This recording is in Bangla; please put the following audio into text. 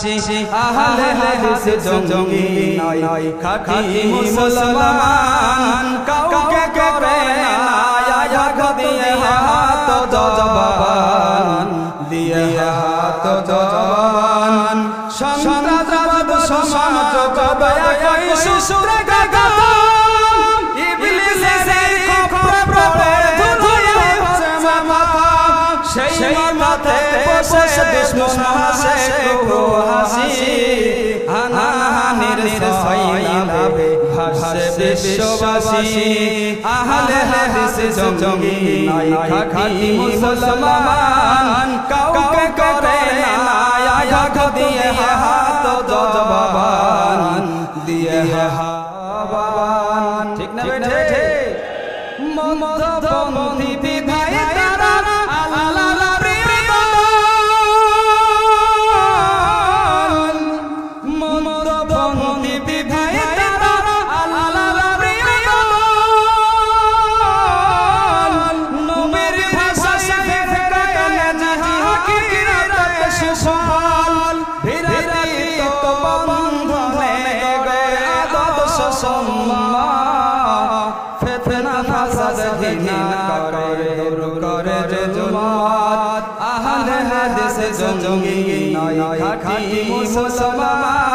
আহলে হাদিস জঙ্গি নয় খাঁটি মুসলমান কাউকে করে না আয়াত দিয়ে হাত জবান দিয়ে হাত জবান সন্ত্রাসবাদ সমাজ কবায় কই সুরে গাগাম ইবলিসের খপ্পরে পড়ে ধুয়ে হচ্ছে মাথা সেই মাথাতে বসে দুশমন হাসে গো হাসি হানাহানির সয়লাবে ভাসে বিশ্ববাসী আহলে হাদিস জঙ্গি নয় খাঁটি মুসলমান কাউকে করে না আয়াত দিয়ে হাত জবান দিয়ে হাবান ঠিক না বেঠে মধ্যপন্থী বিধায় তারা আল্লাহ প্রিয় মধ্যপন্থী বিধায় তারা আল্লাহ প্রিয় নবীর ভাষায় ফেরায় জিহাদ সুফল বিরাদিত বন্ধনে গয়ে আদর্শ সম্মান ফিতনা ফাসাদ ঘৃণা করে দূর করে যে জুলমাত আহলে হাদিস জঙ্গি নয় খাঁটি মুসলমান